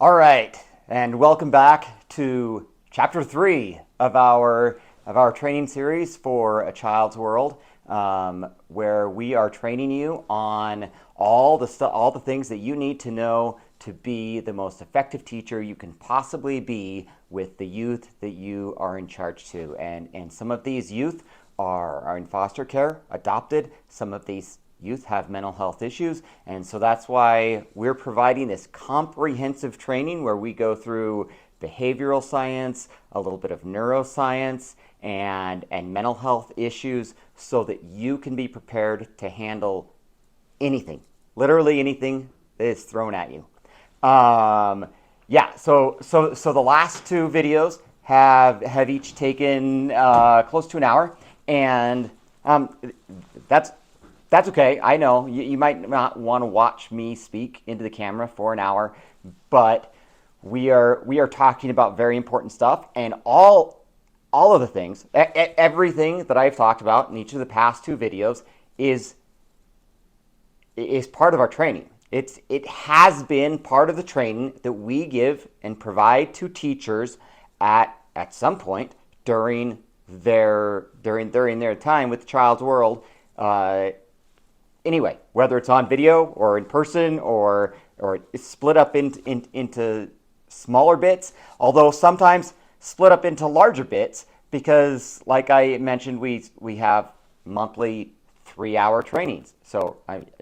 All right, and welcome back to chapter 3 of our training series for A Child's World, where we are training you on all the things that you need to know to be the most effective teacher you can possibly be with the youth that you are in charge to. And some of these youth are in foster care, adopted. Some of these youth have mental health issues, and so that's why we're providing this comprehensive training where we go through behavioral science, a little bit of neuroscience, and mental health issues so that you can be prepared to handle anything, literally anything that is thrown at you. So the last two videos have each taken close to an hour, and that's okay. I know you might not want to watch me speak into the camera for an hour, but we are talking about very important stuff, and all of the things, everything that I've talked about in each of the past two videos is part of our training. It has been part of the training that we give and provide to teachers at some point during their time with the Child's World. Anyway, whether it's on video or in person or it's split up into smaller bits, although sometimes split up into larger bits because, like I mentioned, we have monthly 3-hour trainings. So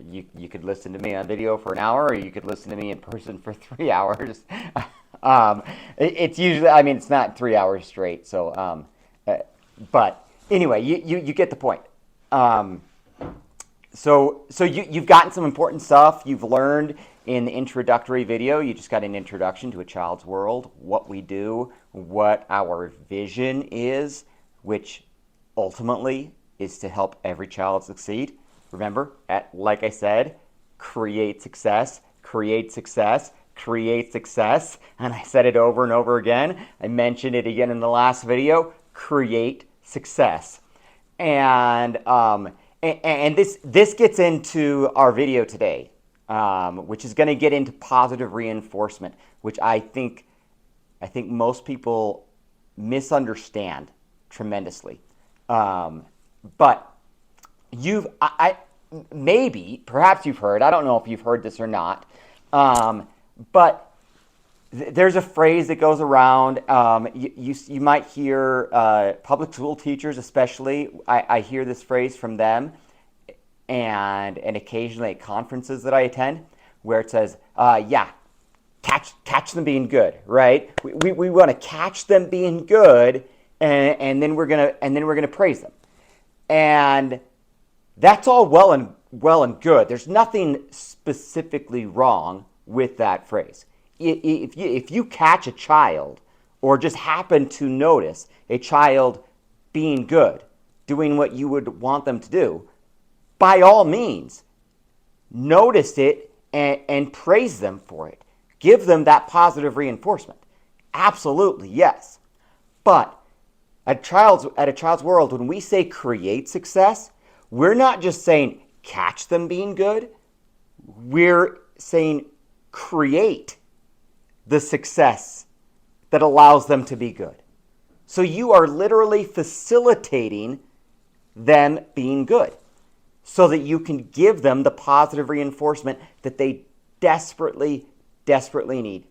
you could listen to me on video for an hour, or you could listen to me in person for 3 hours. It's usually, I mean, it's not 3 hours straight. So, but anyway, you get the point. So you've gotten some important stuff. You've learned in the introductory video. You just got an introduction to A Child's World, what we do, what our vision is, which ultimately is to help every child succeed. Remember, like I said, create success, create success, create success. And I said it over and over again. I mentioned it again in the last video. Create success. And this gets into our video today, which is going to get into positive reinforcement, which I think most people misunderstand tremendously. But perhaps you've heard. I don't know if you've heard this or not, but there's a phrase that goes around. You might hear public school teachers, especially. I hear this phrase from them, and occasionally at conferences that I attend, where it says, catch them being good, right? We want to catch them being good, and then we're gonna praise them, and that's all well and good. There's nothing specifically wrong with that phrase. If you catch a child or just happen to notice a child being good, doing what you would want them to do, by all means, notice it and praise them for it. Give them that positive reinforcement. Absolutely, yes. But at A Child's World, when we say create success, we're not just saying catch them being good. We're saying create the success that allows them to be good. So you are literally facilitating them being good so that you can give them the positive reinforcement that they desperately need.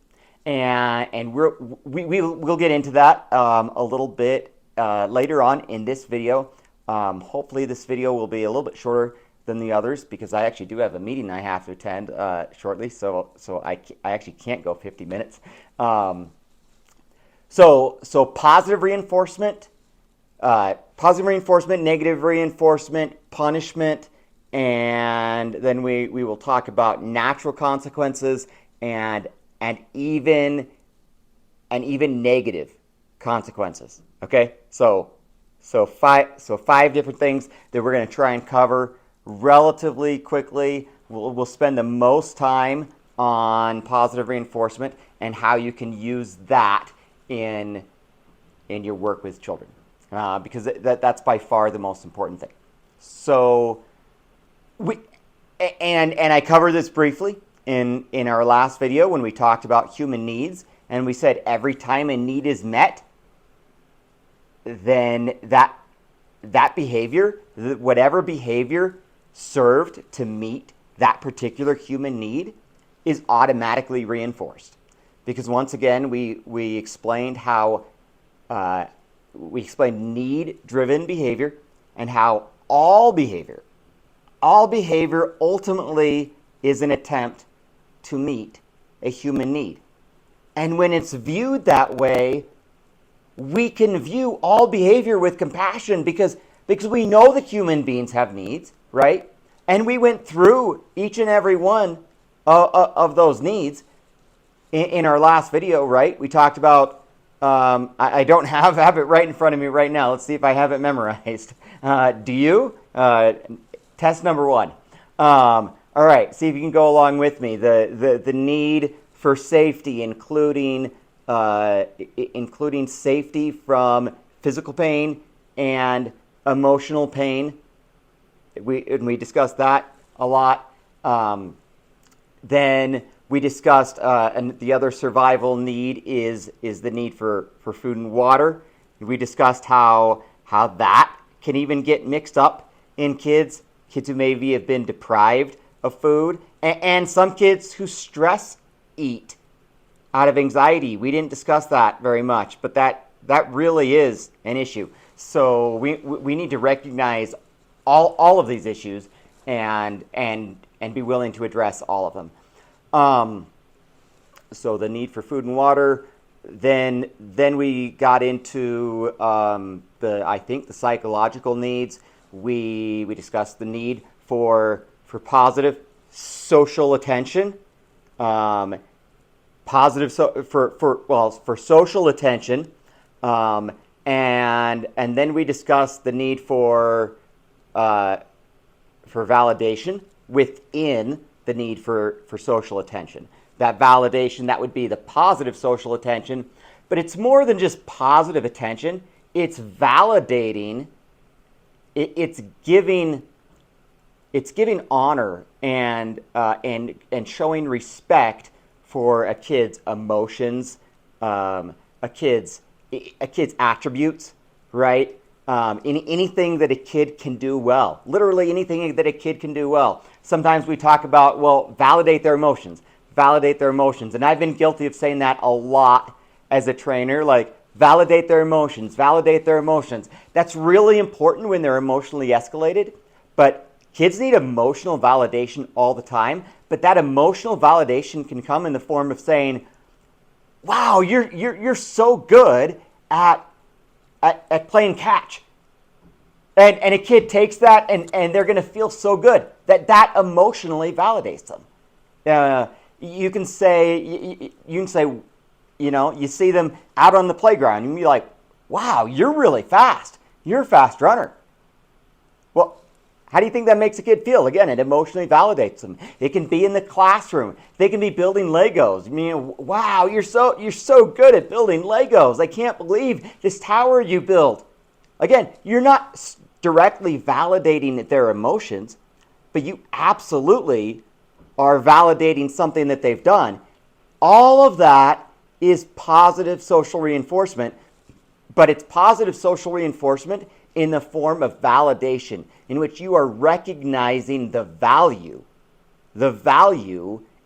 And we'll get into that a little bit later on in this video. Hopefully this video will be a little bit shorter than the others because I actually do have a meeting I have to attend shortly, so I actually can't go 50 minutes. So positive reinforcement, negative reinforcement, punishment, and then we will talk about natural consequences and even negative consequences. Okay, so five different things that we're going to try and cover relatively quickly. We'll spend the most time on positive reinforcement and how you can use that in your work with children, because that's by far the most important thing. So I cover this briefly in our last video when we talked about human needs, and we said every time a need is met, then that behavior, whatever behavior served to meet that particular human need, is automatically reinforced. Because once again, we explained how we explained need-driven behavior and how all behavior ultimately is an attempt to meet a human need. And when it's viewed that way, we can view all behavior with compassion because we know that human beings have needs, right? And we went through each and every one of those needs in our last video, right? We talked about, I don't have it right in front of me right now. Let's see if I have it memorized. Do you? Test number 1. All right, see if you can go along with me. The need for safety, including safety from physical pain and emotional pain. We discussed that a lot. Then we discussed, and the other survival need is the need for food and water. We discussed how that can even get mixed up in kids who maybe have been deprived of food, and some kids who stress eat out of anxiety. We didn't discuss that very much, but that really is an issue. So we need to recognize all of these issues and be willing to address all of them. So the need for food and water. Then we got into the psychological needs. We discussed the need for positive social attention. For social attention, and then we discussed the need for validation within the need for social attention. That validation, that would be the positive social attention, but it's more than just positive attention. It's validating. It's giving honor and showing respect for a kid's emotions, a kid's attributes, right? Anything that a kid can do well. Literally anything that a kid can do well. Sometimes we talk about, validate their emotions. Validate their emotions. And I've been guilty of saying that a lot as a trainer, like, validate their emotions, validate their emotions. That's really important when they're emotionally escalated, but kids need emotional validation all the time, but that emotional validation can come in the form of saying, wow, you're so good at playing catch. And a kid takes that and they're going to feel so good that emotionally validates them. You can say, you see them out on the playground and you're like, wow, you're really fast. You're a fast runner. Well, how do you think that makes a kid feel? Again, it emotionally validates them. It can be in the classroom. They can be building Legos. Wow, you're so good at building Legos. I can't believe this tower you built. Again, you're not directly validating their emotions, but you absolutely are validating something that they've done. All of that is positive social reinforcement, but it's positive social reinforcement in the form of validation, in which you are recognizing the value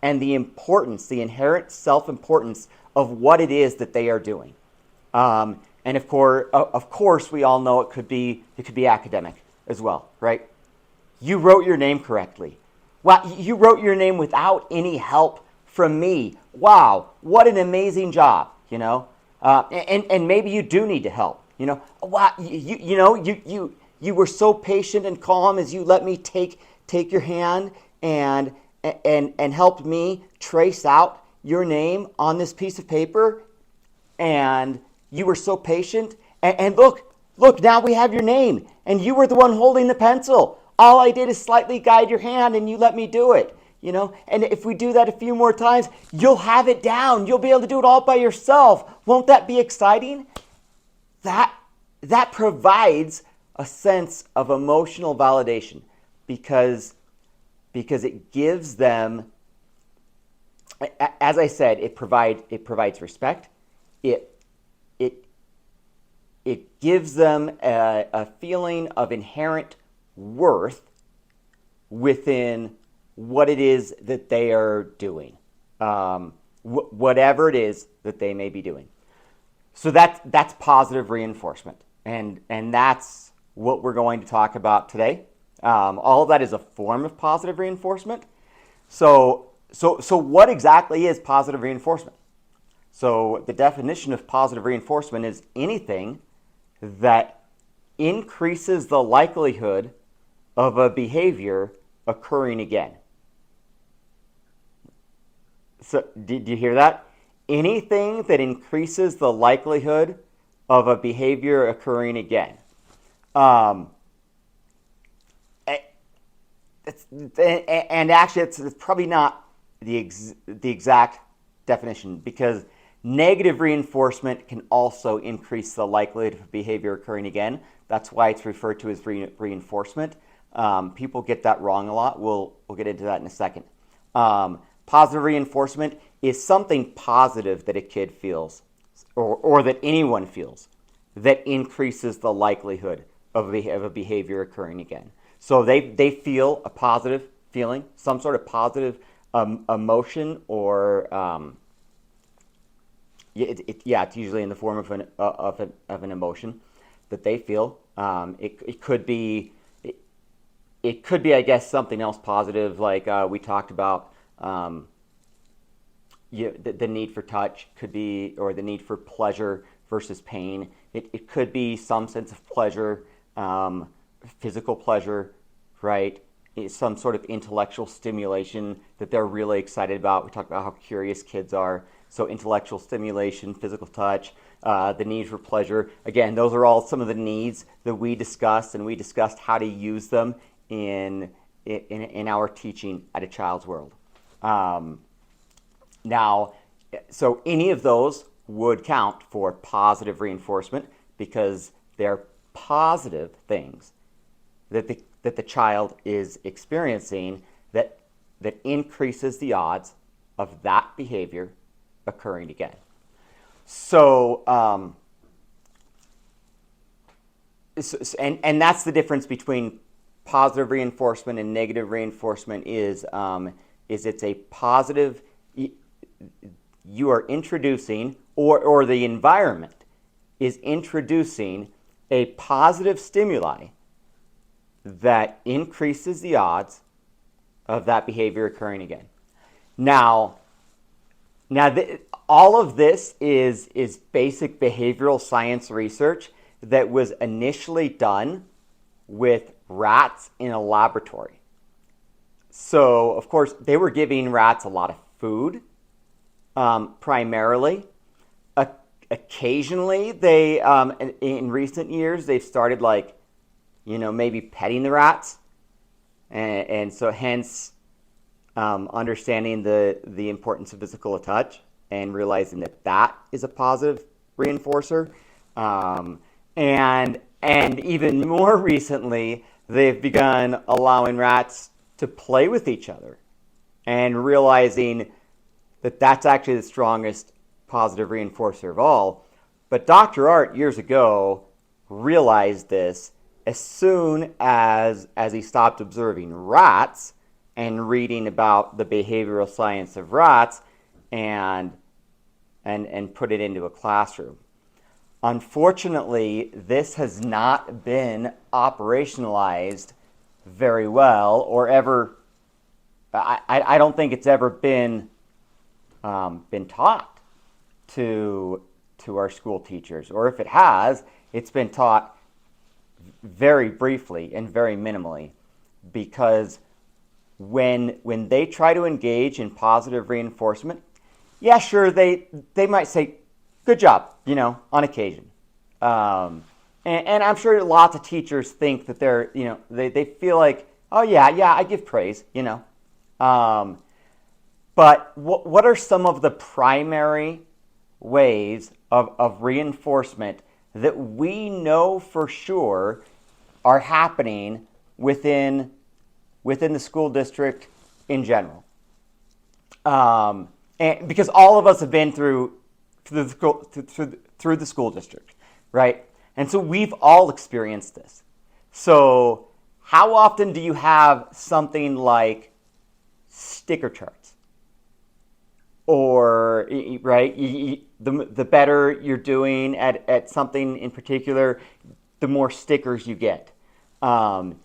and the importance, the inherent self-importance of what it is that they are doing. And of course, we all know it could be academic as well, right? You wrote your name correctly. Wow, you wrote your name without any help from me. Wow, what an amazing job, and maybe you do need to help. Wow, you were so patient and calm as you let me take your hand and helped me trace out your name on this piece of paper, and you were so patient. And look, now we have your name, and you were the one holding the pencil. All I did is slightly guide your hand, and you let me do it. And if we do that a few more times, you'll have it down. You'll be able to do it all by yourself. Won't that be exciting? That provides a sense of emotional validation because it gives them as I said, it provides respect. It it it gives them a feeling of inherent worth within what it is that they are doing, whatever it is that they may be doing. So that's positive reinforcement, and that's what we're going to talk about today. All of that is a form of positive reinforcement. So what exactly is positive reinforcement? So the definition of positive reinforcement is anything that increases the likelihood of a behavior occurring again. So did you hear that? Anything that increases the likelihood of a behavior occurring again. Um, and actually, it's probably not the exact definition, because negative reinforcement can also increase the likelihood of behavior occurring again. That's why it's referred to as reinforcement. People get that wrong a lot. We'll get into that in a second. Positive reinforcement is something positive that a kid feels, or that anyone feels, that increases the likelihood of a behavior occurring again. So they feel a positive feeling, some sort of positive emotion, or it's usually in the form of an emotion that they feel. It could be I guess, something else positive, like we talked about. The need for touch could be, or the need for pleasure versus pain. It could be some sense of pleasure, physical pleasure, right? It's some sort of intellectual stimulation that they're really excited about. We talked about how curious kids are. So intellectual stimulation, physical touch, the need for pleasure. Again, those are all some of the needs that we discussed, and we discussed how to use them in our teaching at A Child's World. Now, so any of those would count for positive reinforcement, because they're positive things that the child is experiencing that increases the odds of that behavior occurring again. So, and that's the difference between positive reinforcement and negative reinforcement is it's a positive. You are introducing, or the environment is introducing a positive stimuli that increases the odds of that behavior occurring again. Now, all of this is basic behavioral science research that was initially done with rats in a laboratory. So, of course, they were giving rats a lot of food, primarily. Occasionally, they, in recent years, they've started, like, maybe petting the rats. And so hence, understanding the importance of physical touch and realizing that is a positive reinforcer. And even more recently, they've begun allowing rats to play with each other and realizing that that's actually the strongest positive reinforcer of all. But Dr. Art, years ago, realized this as soon as he stopped observing rats and reading about the behavioral science of rats and put it into a classroom. Unfortunately, this has not been operationalized very well, or ever. I don't think it's ever been taught to our school teachers, or if it has, it's been taught very briefly and very minimally, because when they try to engage in positive reinforcement, yeah, sure, they might say, good job, on occasion. And I'm sure lots of teachers think that they're, they feel like, oh yeah, I give praise, But what are some of the primary ways of reinforcement that we know for sure are happening within the school district in general? and because all of us have been through the school district, right? And so we've all experienced this. So how often do you have something like sticker charts? Or, right, the better you're doing at something in particular, the more stickers you get. And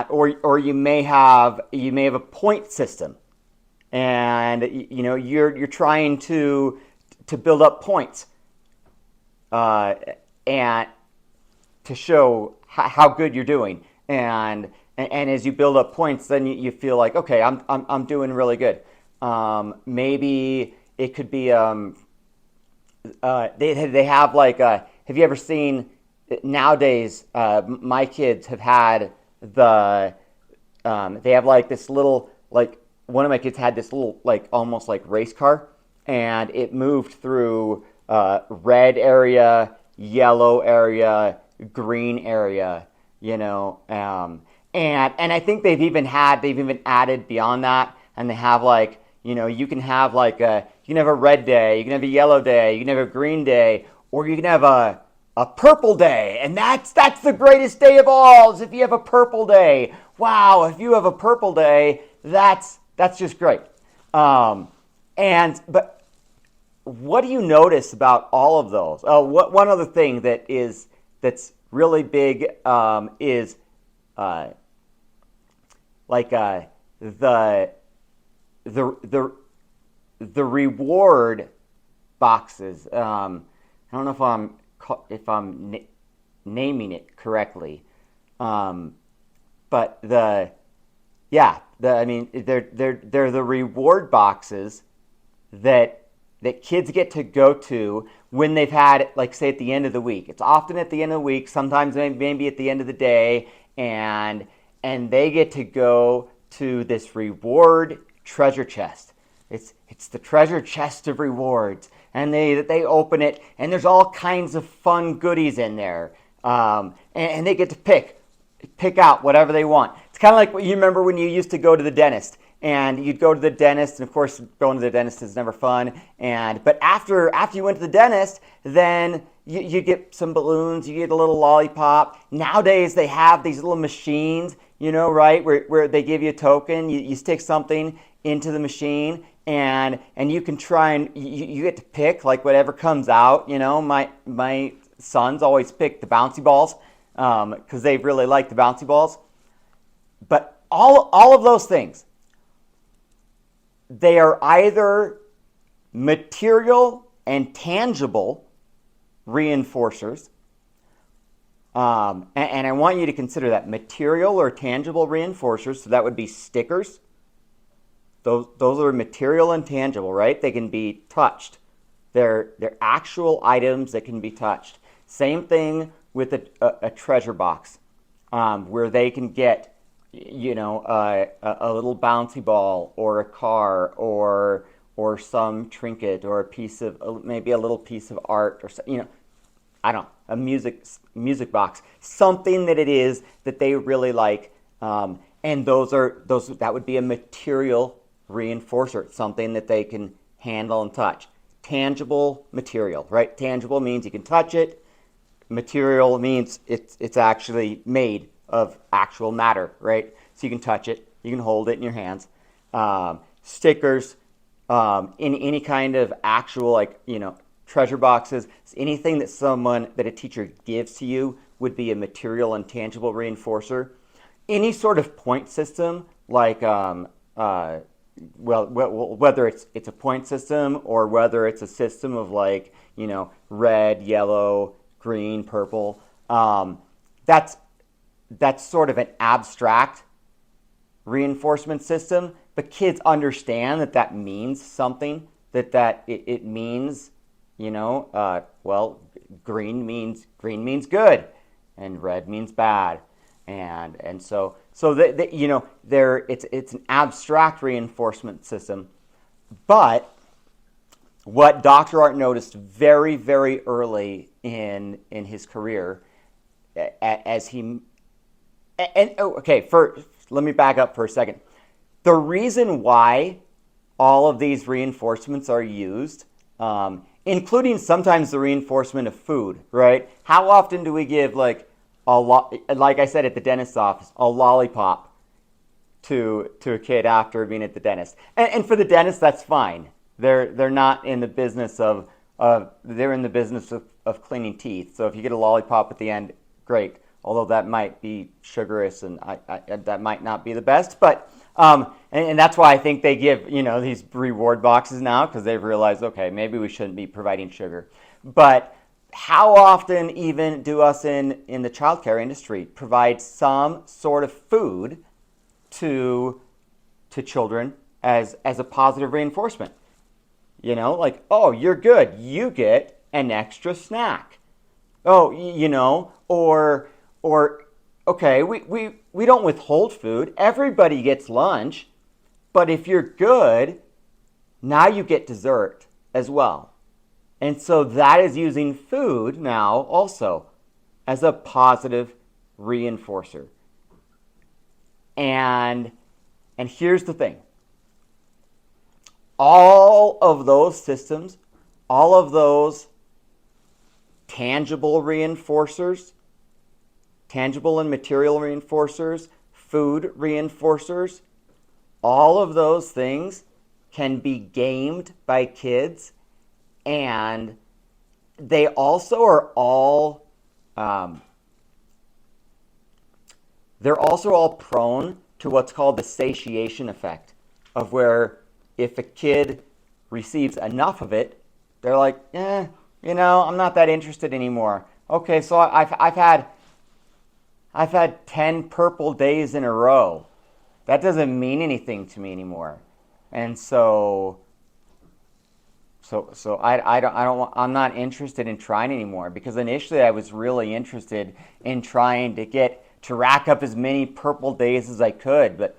or you may have a point system, and you're trying to build up points, and to show how good you're doing. And as you build up points, then you feel like, okay, I'm doing really good. Maybe it could be they have like have you ever seen nowadays? My kids have had they have like this little, like, one of my kids had this little, like, almost like race car, and it moved through red area, yellow area, green area, and I think they've even added beyond that, and they have like, you can have like a red day, you can have a yellow day, you can have a green day, or you can have a purple day, and that's the greatest day of all, is if you have a purple day. Wow, if you have a purple day, that's just great. But what do you notice about all of those? One other thing that's really big is like the reward boxes. I don't know if I'm naming it correctly, but they're the reward boxes that kids get to go to when they've had, like, say, at the end of the week. It's often at the end of the week, sometimes maybe at the end of the day, and they get to go to this reward treasure chest. It's the treasure chest of rewards, and they open it, and there's all kinds of fun goodies in there, and they get to pick out whatever they want. It's kind of like what you remember when you used to go to the dentist, and you'd go to the dentist, and of course going to the dentist is never fun, but after you went to the dentist, then you get some balloons, you get a little lollipop. Nowadays they have these little machines, right, where they give you a token, you stick something into the machine, and you can try, and you get to pick like whatever comes out. My sons always pick the bouncy balls, because they really like the bouncy balls. But all of those things, they are either material and tangible reinforcers, and I want you to consider that, material or tangible reinforcers. So that would be stickers. Those are material and tangible, right? They can be touched. They're actual items that can be touched. Same thing with a treasure box, where they can get, a little bouncy ball, or a car, or some trinket, or maybe a little piece of art, or I don't know, a music box, something that it is that they really like, and that would be a material reinforcer, something that they can handle and touch. Tangible material, right? Tangible means you can touch it. Material means it's actually made of actual matter, right? So you can touch it, you can hold it in your hands. Stickers, in any kind of actual, like, treasure boxes, anything that a teacher gives to you would be a material and tangible reinforcer. Any sort of point system, like whether it's a point system, or whether it's a system of, like, red, yellow, green, purple, that's sort of an abstract reinforcement system, but kids understand that means something, that it means, green means good, and red means bad, and so it's an abstract reinforcement system. But what Dr. Art noticed very, very early in his career, first let me back up for a second. The reason why all of these reinforcements are used, including sometimes the reinforcement of food, right? How often do we give like like I said at the dentist's office, a lollipop to a kid after being at the dentist? And for the dentist, that's fine. They're not in the business of they're in the business of cleaning teeth. So if you get a lollipop at the end, great. Although that might be sugary and that might not be the best, but and that's why I think they give these reward boxes now, because they've realized, okay, maybe we shouldn't be providing sugar. But how often even do us in the childcare industry provide some sort of food to children as a positive reinforcement? Like, oh, you're good, you get an extra snack. Oh, or okay, we don't withhold food. Everybody gets lunch, but if you're good, now you get dessert as well. And so that is using food now also as a positive reinforcer. And here's the thing. All of those systems, all of those tangible reinforcers, tangible and material reinforcers, food reinforcers, all of those things can be gamed by kids, and they also are all they're also all prone to what's called the satiation effect, of where if a kid receives enough of it, they're like, I'm not that interested anymore. Okay, so I've had 10 purple days in a row. That doesn't mean anything to me anymore. And so I'm not interested in trying anymore, because initially I was really interested in trying to rack up as many purple days as I could, but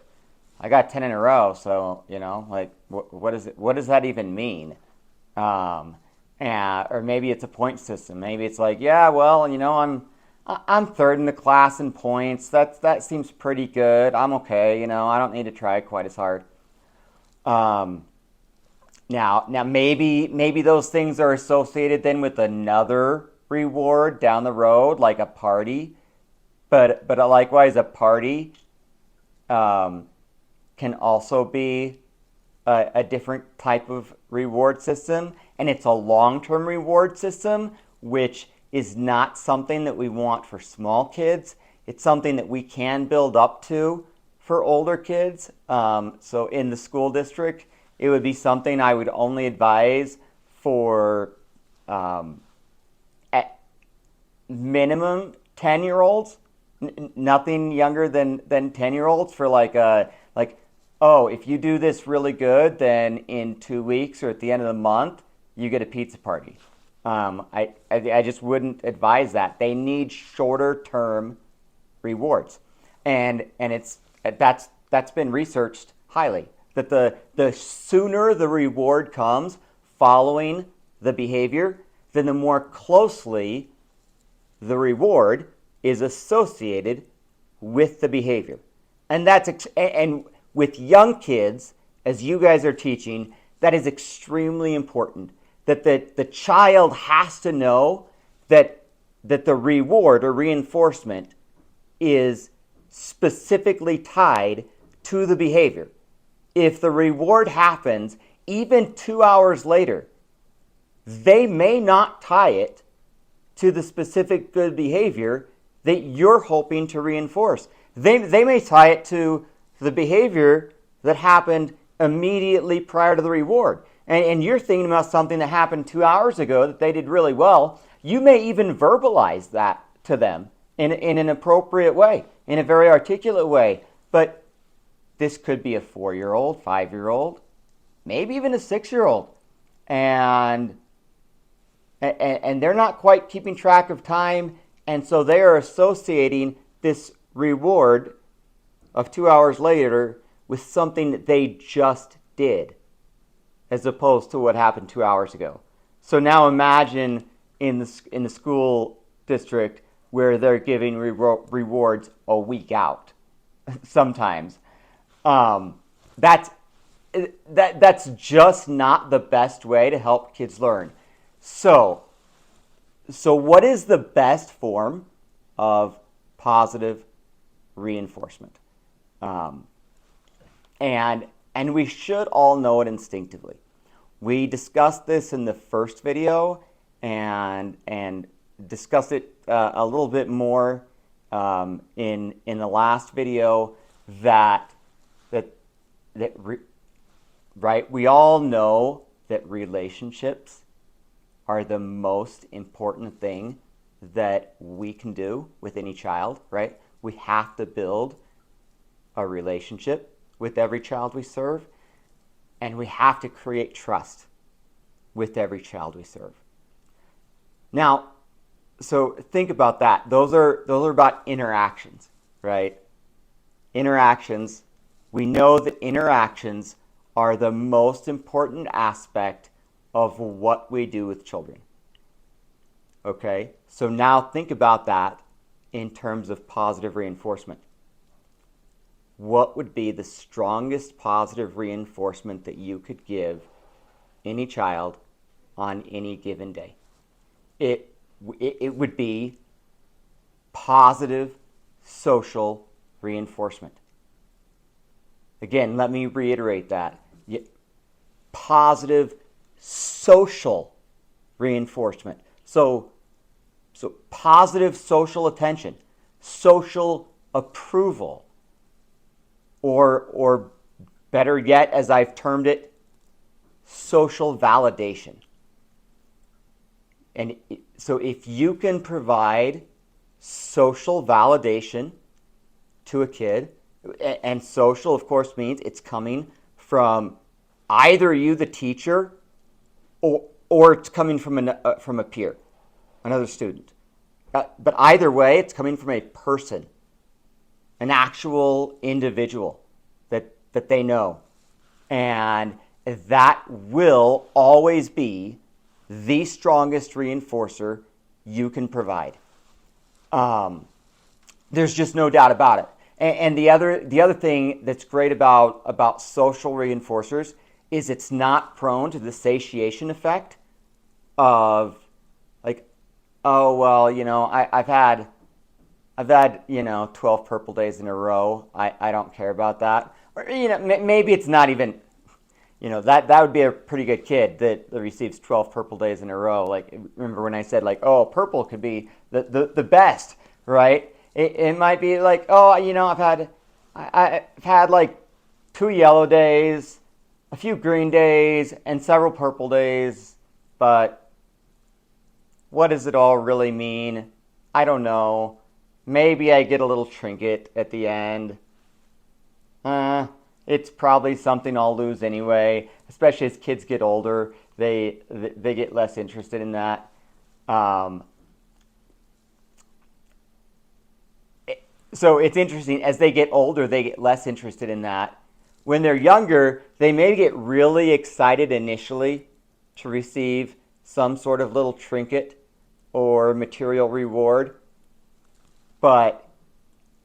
I got 10 in a row, so like what does that even mean? Or maybe it's a point system. Maybe it's like, yeah, well, I'm third in the class in points. That seems pretty good. I'm okay. I don't need to try quite as hard. Now maybe those things are associated then with another reward down the road, like a party. But likewise, a party can also be a different type of reward system, and it's a long-term reward system, which is not something that we want for small kids. It's something that we can build up to for older kids. So in the school district, it would be something I would only advise for at minimum 10-year-olds, nothing younger than 10-year-olds, for oh, if you do this really good, then in 2 weeks or at the end of the month, you get a pizza party. I just wouldn't advise that. They need shorter term rewards, and that's been researched highly, that the sooner the reward comes following the behavior, then the more closely the reward is associated with the behavior. And and with young kids, as you guys are teaching, that is extremely important. That the child has to know that the reward or reinforcement is specifically tied to the behavior. If the reward happens even 2 hours later, they may not tie it to the specific good behavior that you're hoping to reinforce. They may tie it to the behavior that happened immediately prior to the reward. And you're thinking about something that happened 2 hours ago that they did really well. You may even verbalize that to them in an appropriate way, in a very articulate way. But this could be a 4-year-old, 5-year-old, maybe even a 6-year-old. And they're not quite keeping track of time. And so they are associating this reward of 2 hours later with something that they just did, as opposed to what happened 2 hours ago. So now imagine in the school district where they're giving rewards a week out sometimes. That's that's just not the best way to help kids learn. So what is the best form of positive reinforcement? And we should all know it instinctively. We discussed this in the first video and discussed it a little bit more in the last video. Right? We all know that relationships are the most important thing that we can do with any child, right? We have to build a relationship with every child we serve, and we have to create trust with every child we serve. Now, so think about that. Those are about interactions, right? Interactions. We know that interactions are the most important aspect of what we do with children. Okay? So now think about that in terms of positive reinforcement. What would be the strongest positive reinforcement that you could give any child on any given day? It would be positive social reinforcement. Again, let me reiterate that. Positive social reinforcement. So positive social attention, social approval, or better yet, as I've termed it, social validation. And so if you can provide social validation to a kid, and social, of course, means it's coming from either you, the teacher, or it's coming from a peer, another student. But either way, it's coming from a person, an actual individual that they know. And that will always be the strongest reinforcer you can provide. There's just no doubt about it. And the other thing that's great about social reinforcers is it's not prone to the satiation effect of like, oh well, I've had 12 purple days in a row. I don't care about that. Or maybe it's not even, that would be a pretty good kid that receives 12 purple days in a row. Like, remember when I said like, oh, purple could be the best, right? It might be like, oh, I've had like 2 yellow days, a few green days, and several purple days, but what does it all really mean? I don't know. Maybe I get a little trinket at the end. It's probably something I'll lose anyway, especially as kids get older. They get less interested in that. So it's interesting, as they get older, they get less interested in that. When they're younger, they may get really excited initially to receive some sort of little trinket or material reward. But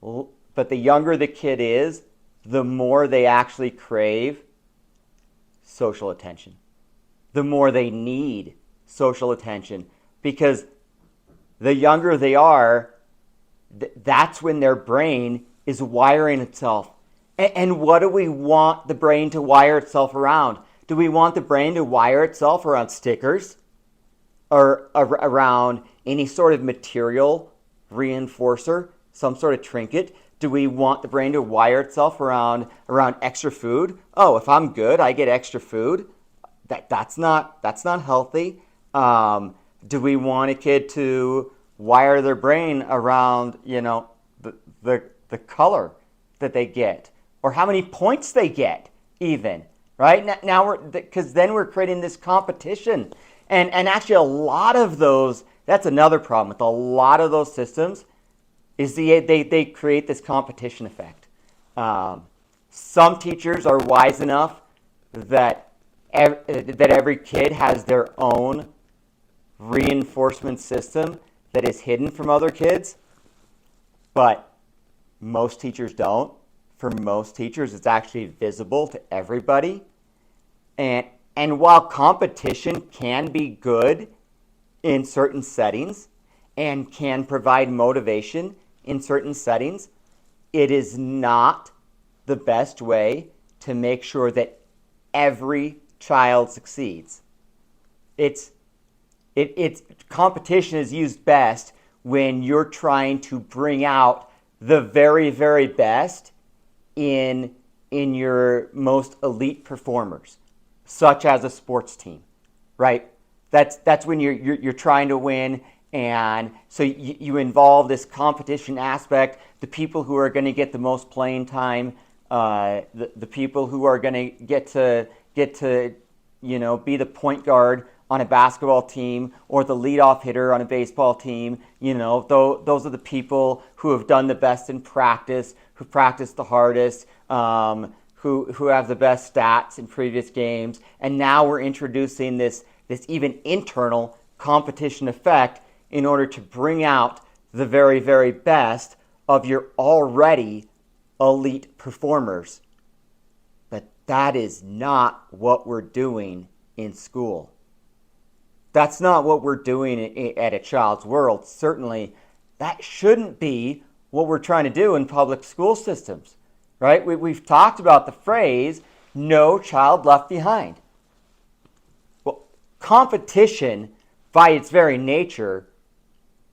the younger the kid is, the more they actually crave social attention. The more they need social attention. Because the younger they are, that's when their brain is wiring itself. And what do we want the brain to wire itself around? Do we want the brain to wire itself around stickers? Or around any sort of material reinforcer, some sort of trinket? Do we want the brain to wire itself around extra food? Oh, if I'm good, I get extra food. That's not healthy. Do we want a kid to wire their brain around the color that they get, or how many points they get, even, right? Now because then we're creating this competition, and actually a lot of those. That's another problem with a lot of those systems, is they create this competition effect. Some teachers are wise enough that every kid has their own reinforcement system that is hidden from other kids, but most teachers don't. For most teachers, it's actually visible to everybody. And and while competition can be good in certain settings and can provide motivation in certain settings, it is not the best way to make sure that every child succeeds. It's competition is used best when you're trying to bring out the very, very best in your most elite performers, such as a sports team, right? That's when you're trying to win, and so you involve this competition aspect. The people who are going to get the most playing time, the people who are going to get to be the point guard on a basketball team or the leadoff hitter on a baseball team. Those are the people who have done the best in practice, who practice the hardest, who have the best stats in previous games. And now we're introducing this even internal competition effect in order to bring out the very, very best of your already elite performers. But that is not what we're doing in school. That's not what we're doing at A Child's World. Certainly, that shouldn't be what we're trying to do in public school systems, right? We've talked about the phrase, no child left behind. Well, competition, by its very nature,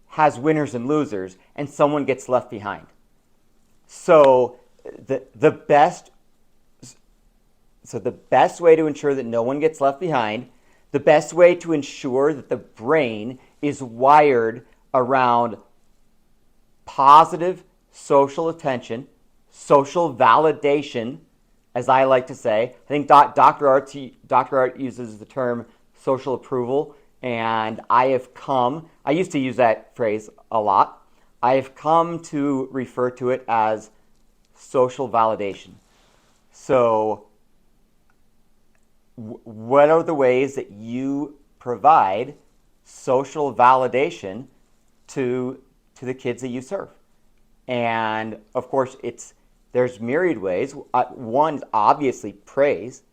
has winners and losers, and someone gets left behind. So the best way to ensure that no one gets left behind, the best way to ensure that the brain is wired around positive social attention, social validation, as I like to say. I think Dr. Art uses the term social approval, and I used to use that phrase a lot. I have come to refer to it as social validation. So, what are the ways that you provide social validation to the kids that you serve? And of course, there's myriad ways. One, obviously, praise,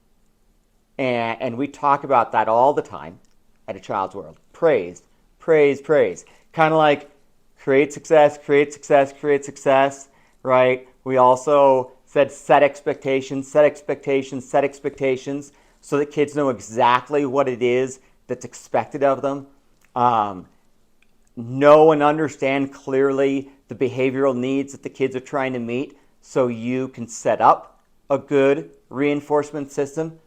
and we talk about that all the time at A Child's World. Praise, praise, praise. Kind of like create success, create success, create success, right? We also said set expectations, set expectations, set expectations, so that kids know exactly what it is that's expected of them. Know and understand clearly the behavioral needs that the kids are trying to meet, so you can set up a good reinforcement system.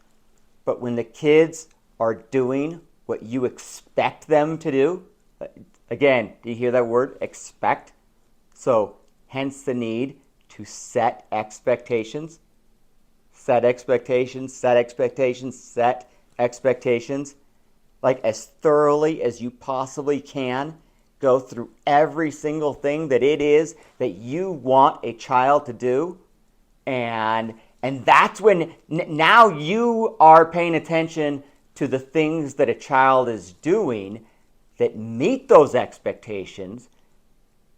But when the kids are doing what you expect them to do, again, do you hear that word, expect? So hence the need to set expectations. Set expectations, set expectations, set expectations. Like as thoroughly as you possibly can. Go through every single thing that it is that you want a child to do. And that's when now you are paying attention to the things that a child is doing that meet those expectations,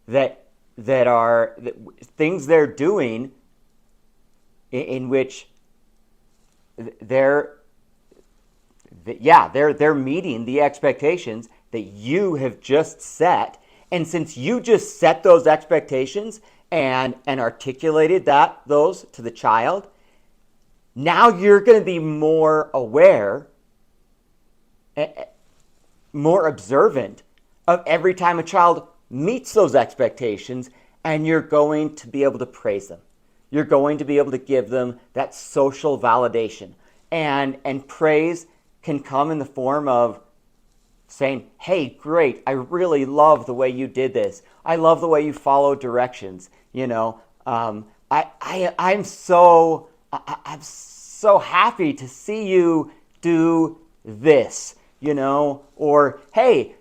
that are things they're doing in which they're meeting the expectations that you have just set. And since you just set those expectations and articulated those to the child, now you're going to be more aware, more observant of every time a child meets those expectations, and you're going to be able to praise them. You're going to be able to give them that social validation. And praise can come in the form of saying, hey, great, I really love the way you did this. I love the way you followed directions. I'm so happy to see you do this. Or hey,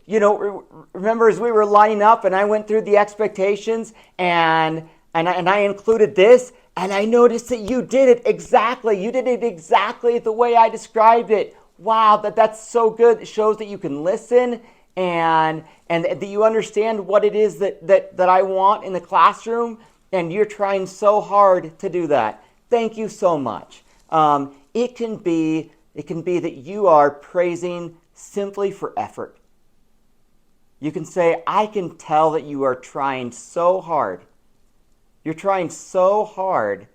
remember as we were lining up and I went through the expectations and I included this, and I noticed that you did it exactly. You did it exactly the way I described it. Wow, that's so good. It shows that you can listen and that you understand what it is that I want in the classroom, and you're trying so hard to do that. Thank you so much. It can be It can be that you are praising simply for effort. You can say, I can tell that you are trying so hard. You're trying so hard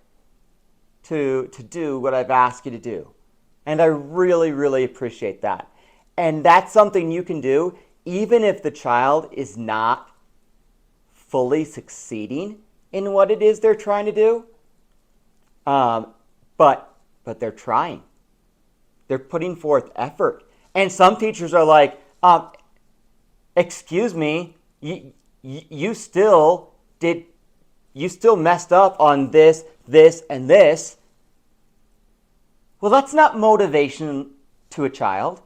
to do what I've asked you to do. And I really, really appreciate that. And that's something you can do even if the child is not fully succeeding in what it is they're trying to do. But they're trying. They're putting forth effort. And some teachers are like, excuse me, you still messed up on this, and this. Well, that's not motivation to a child.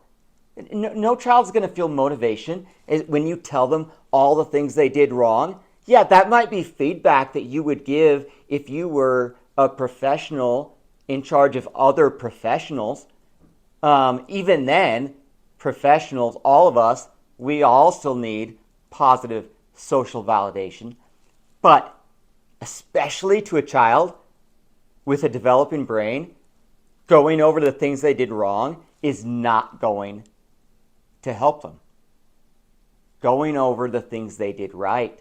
No child's going to feel motivation when you tell them all the things they did wrong. Yeah, that might be feedback that you would give if you were a professional in charge of other professionals. Even then, professionals, all of us, we all still need positive social validation. But especially to a child with a developing brain, going over the things they did wrong is not going to help them. Going over the things they did right,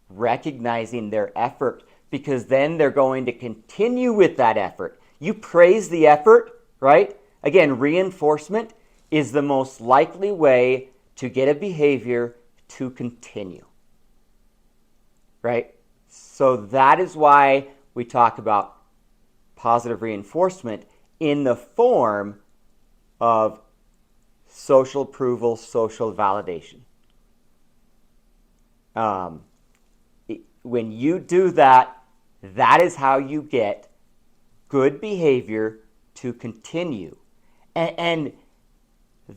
recognizing their effort, because then they're going to continue with that effort. You praise the effort, right? Again, reinforcement is the most likely way to get a behavior to continue, right? So that is why we talk about positive reinforcement in the form of social approval, social validation. When you do that, that is how you get good behavior to continue. And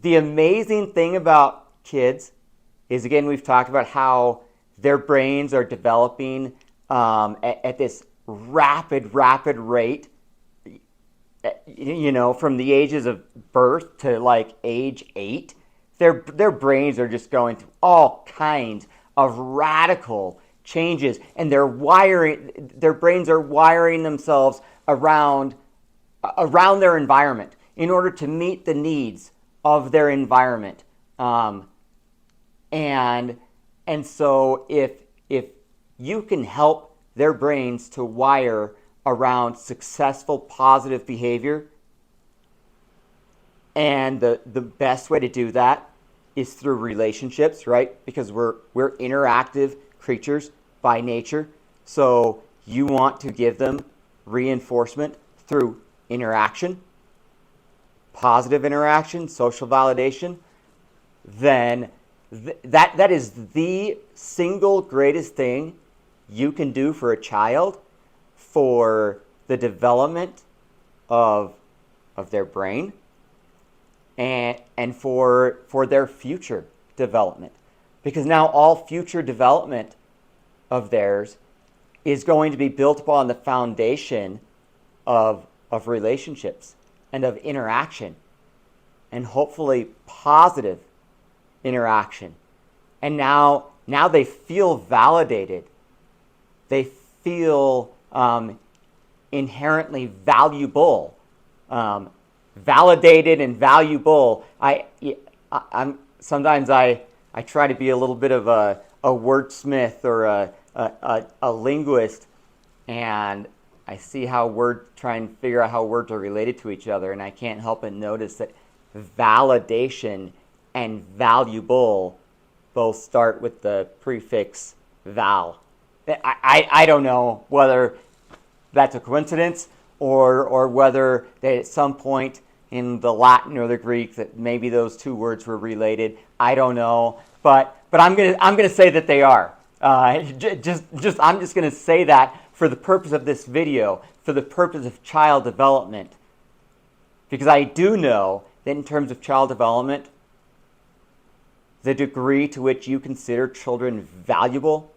the amazing thing about kids is, again, we've talked about how their brains are developing at this rapid rate, from the ages of birth to like age 8. Their brains are just going through all kinds of radical changes, and their brains are wiring themselves around their environment in order to meet the needs of their environment. And so if you can help their brains to wire around successful positive behavior, and the best way to do that is through relationships, right? Because we're interactive creatures by nature. So you want to give them reinforcement through interaction, positive interaction, social validation. Then that is the single greatest thing you can do for a child for the development of their brain and for their future development. Because now all future development of theirs is going to be built upon the foundation of relationships and of interaction, and hopefully positive interaction. And now they feel validated. They feel inherently valuable, validated and valuable. I'm sometimes I try to be a little bit of a wordsmith or a linguist, and I see try and figure out how words are related to each other, and I can't help but notice that validation and valuable both start with the prefix val. I don't know whether that's a coincidence or whether that at some point in the Latin or the Greek that maybe those two words were related. I don't know, but I'm gonna say that they are. I'm just gonna say that for the purpose of this video, for the purpose of child development, because I do know that in terms of child development, the degree to which you consider children valuable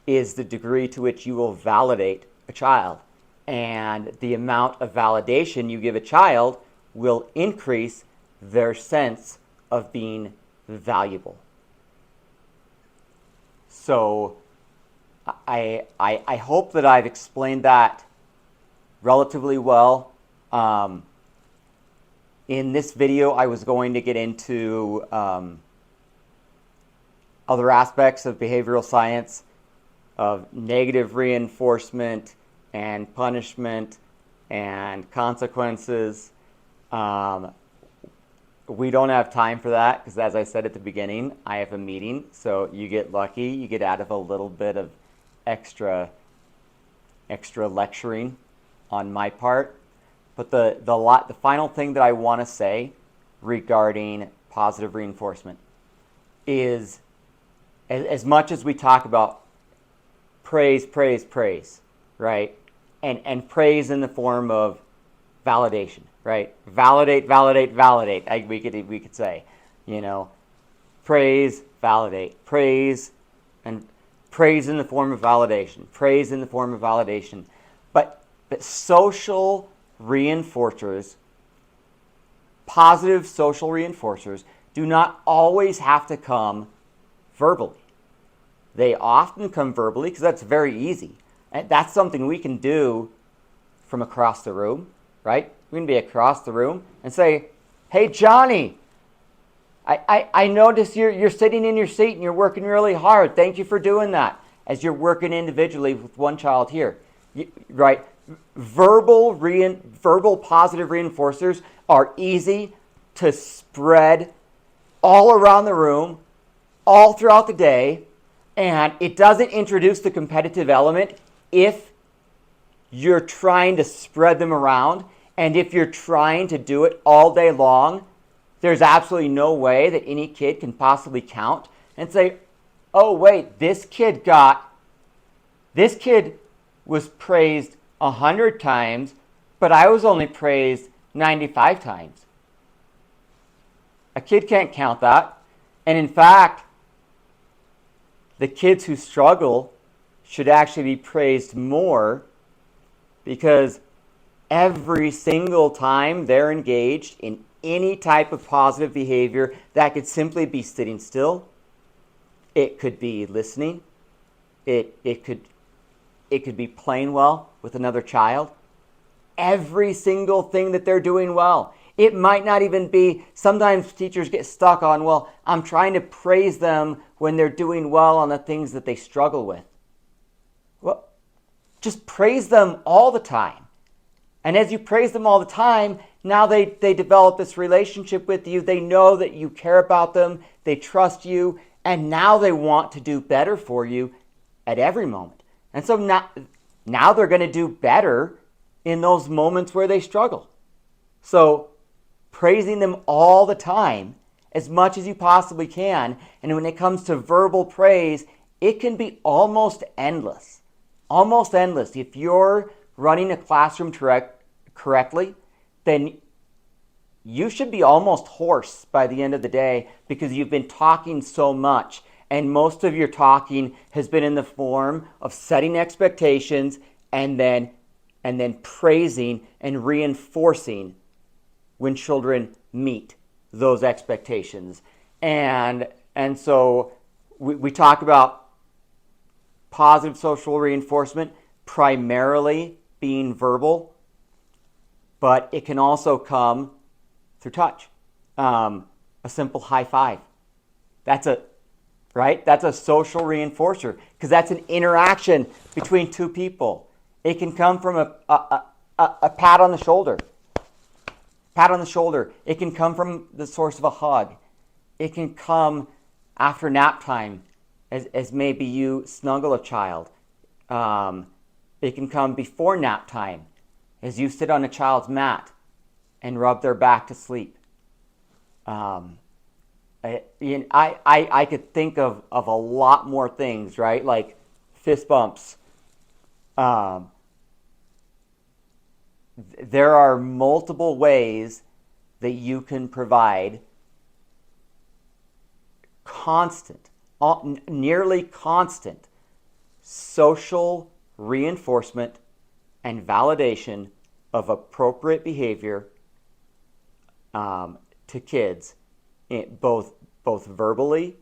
is the degree to which you will validate a child. And the amount of validation you give a child will increase their sense of being valuable. So I hope that I've explained that relatively well. In this video, I was going to get into other aspects of behavioral science, of negative reinforcement and punishment and consequences. We don't have time for that because, as I said at the beginning, I have a meeting. So you get lucky, you get out of a little bit of extra lecturing on my part. But the final thing that I want to say regarding positive reinforcement is, as much as we talk about praise, right? And praise in the form of validation, right? Validate. We could say, praise, validate, praise, and praise in the form of validation. But social reinforcers, positive social reinforcers, do not always have to come verbally. They often come verbally because that's very easy. And that's something we can do from across the room, right? We can be across the room and say, "Hey, Johnny, I notice you're sitting in your seat and you're working really hard. Thank you for doing that." As you're working individually with one child here, right? Verbal positive reinforcers are easy to spread all around the room, all throughout the day, and it doesn't introduce the competitive element if you're trying to spread them around. And if you're trying to do it all day long, there's absolutely no way that any kid can possibly count and say, "Oh, wait, this kid was praised 100 times, but I was only praised 95 times. A kid can't count that. And in fact, the kids who struggle should actually be praised more, because every single time they're engaged in any type of positive behavior, that could simply be sitting still, it could be listening, it could be playing well with another child. Every single thing that they're doing well. It might not even be, sometimes teachers get stuck on, well, I'm trying to praise them when they're doing well on the things that they struggle with. Well, just praise them all the time. And as you praise them all the time, now they develop this relationship with you. They know that you care about them. They trust you. And now they want to do better for you at every moment. And so now they're going to do better in those moments where they struggle. So praising them all the time, as much as you possibly can. And when it comes to verbal praise, it can be almost endless. Almost endless. If you're running a classroom correctly, then you should be almost hoarse by the end of the day because you've been talking so much. And most of your talking has been in the form of setting expectations and then praising and reinforcing when children meet those expectations. And so we talk about positive social reinforcement primarily being verbal, but it can also come through touch. A simple high five. That's a social reinforcer because that's an interaction between two people. It can come from a pat on the shoulder. Pat on the shoulder. It can come from the source of a hug. It can come after nap time, as maybe you snuggle a child. It can come before nap time, as you sit on a child's mat and rub their back to sleep. I could think of a lot more things, right? Like fist bumps. There are multiple ways that you can provide nearly constant social reinforcement and validation of appropriate behavior to kids, both verbally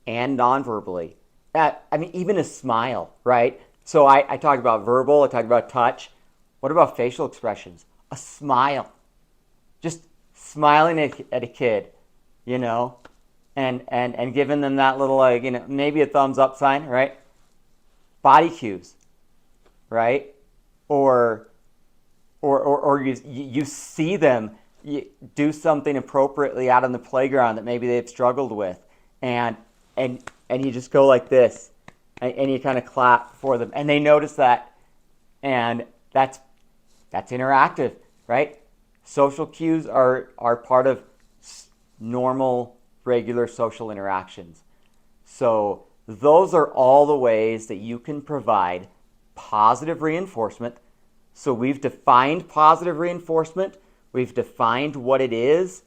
and non-verbally. Even a smile, right? So I talked about verbal, I talked about touch. What about facial expressions? A smile. Just smiling at a kid, you know, and giving them that little, like, you know, maybe a thumbs up sign, right? Body cues, right? Or you see them do something appropriately out on the playground that maybe they've struggled with, and and you just go like this, and you kind of clap for them, and they notice that, and that's interactive, right? Social cues are part of normal, regular social interactions. So those are all the ways that you can provide positive reinforcement. So we've defined positive reinforcement, we've defined what it is,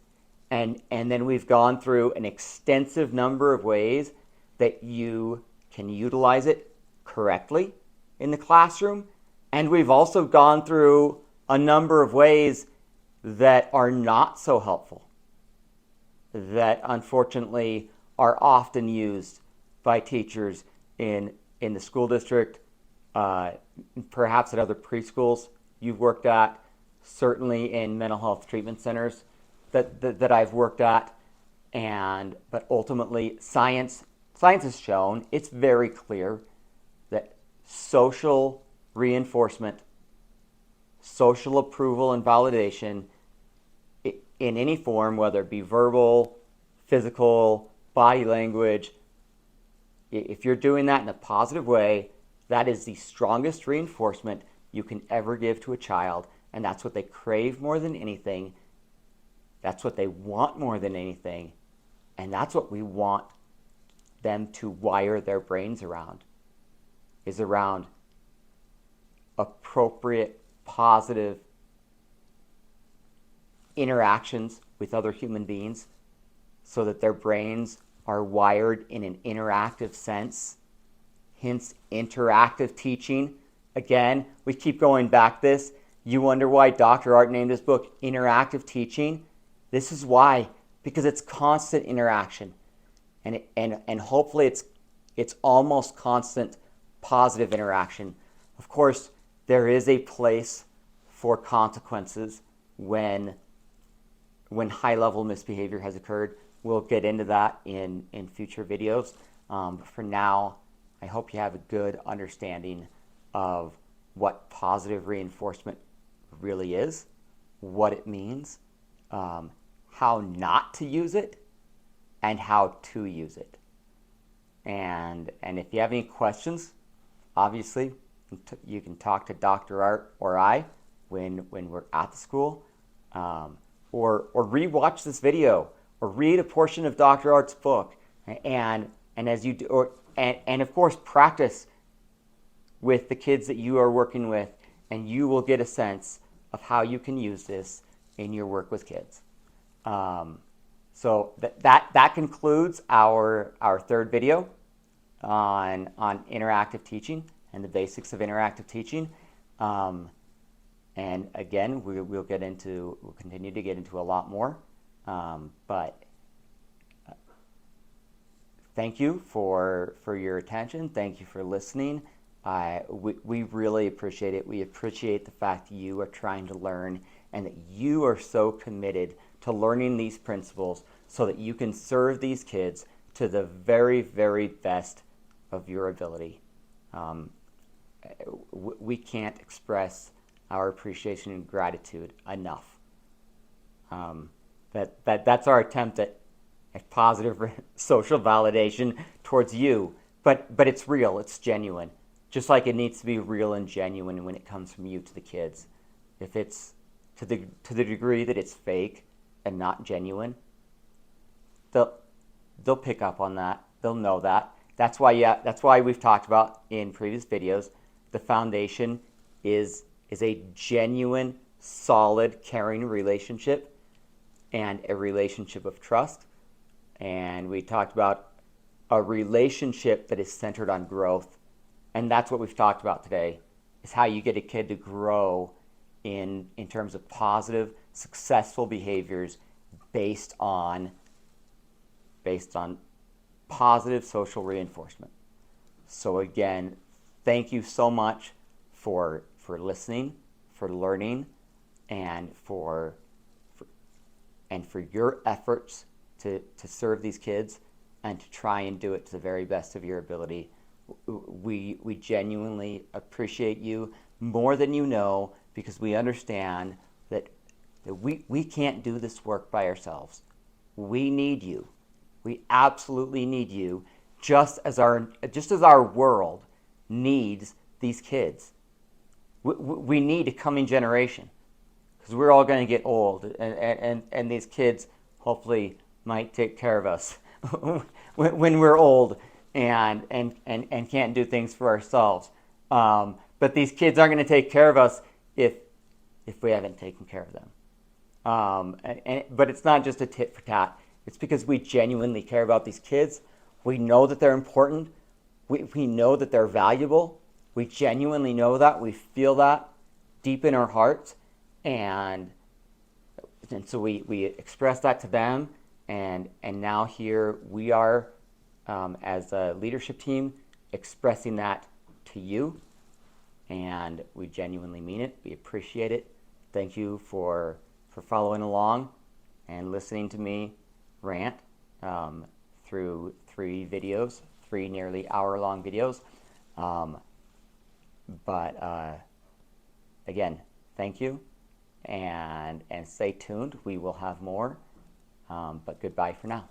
and then we've gone through an extensive number of ways that you can utilize it correctly in the classroom. And we've also gone through a number of ways that are not so helpful, that unfortunately are often used by teachers in the school district, perhaps at other preschools you've worked at, certainly in mental health treatment centers that I've worked at. But ultimately, science has shown, it's very clear that social reinforcement, social approval and validation in any form, whether it be verbal, physical, body language, if you're doing that in a positive way, that is the strongest reinforcement you can ever give to a child. And that's what they crave more than anything. That's what they want more than anything. And that's what we want them to wire their brains around, is around appropriate, positive interactions with other human beings, so that their brains are wired in an interactive sense, hence interactive teaching. Again, we keep going back this. You wonder why Dr. Art named his book Interactive Teaching? This is why, because it's constant interaction, and hopefully it's almost constant positive interaction. Of course, there is a place for consequences when high-level misbehavior has occurred. We'll get into that in future videos. But for now, I hope you have a good understanding of what positive reinforcement really is, what it means, how not to use it, and how to use it. And if you have any questions, obviously, you can talk to Dr. Art or I when we're at the school, or re-watch this video, or read a portion of Dr. Art's book, and as you do, and of course practice with the kids that you are working with, and you will get a sense of how you can use this in your work with kids. So that concludes our third video on interactive teaching and the basics of interactive teaching. And again, we'll continue to get into a lot more. But thank you for your attention. Thank you for listening. We really appreciate it. We appreciate the fact that you are trying to learn, and that you are so committed to learning these principles so that you can serve these kids to the very, very best of your ability. We can't express our appreciation and gratitude enough. That's our attempt at positive social validation towards you, but it's real, it's genuine. Just like it needs to be real and genuine when it comes from you to the kids. If it's to the degree that it's fake and not genuine, they'll pick up on that. They'll know that. That's why we've talked about in previous videos, the foundation is a genuine, solid, caring relationship, and a relationship of trust. And we talked about a relationship that is centered on growth. And that's what we've talked about today, is how you get a kid to grow in terms of positive, successful behaviors based on positive social reinforcement. So again, thank you so much for listening, for learning, and for and for your efforts to serve these kids and to try and do it to the very best of your ability. We genuinely appreciate you more than you know, because we understand that we can't do this work by ourselves. We need you. We absolutely need you, just as our world needs these kids. We need a coming generation, because we're all going to get old, and these kids hopefully might take care of us when we're old and can't do things for ourselves. But these kids aren't going to take care of us if we haven't taken care of them. But it's not just a tit for tat. It's because we genuinely care about these kids. We know that they're important. We know that they're valuable. We genuinely know that. We feel that deep in our hearts. And so we express that to them. And now here we are, as a leadership team, expressing that to you. And we genuinely mean it. We appreciate it. Thank you for following along and listening to me rant through 3 videos, 3 nearly hour-long videos. But again, thank you, and stay tuned. We will have more. But goodbye for now.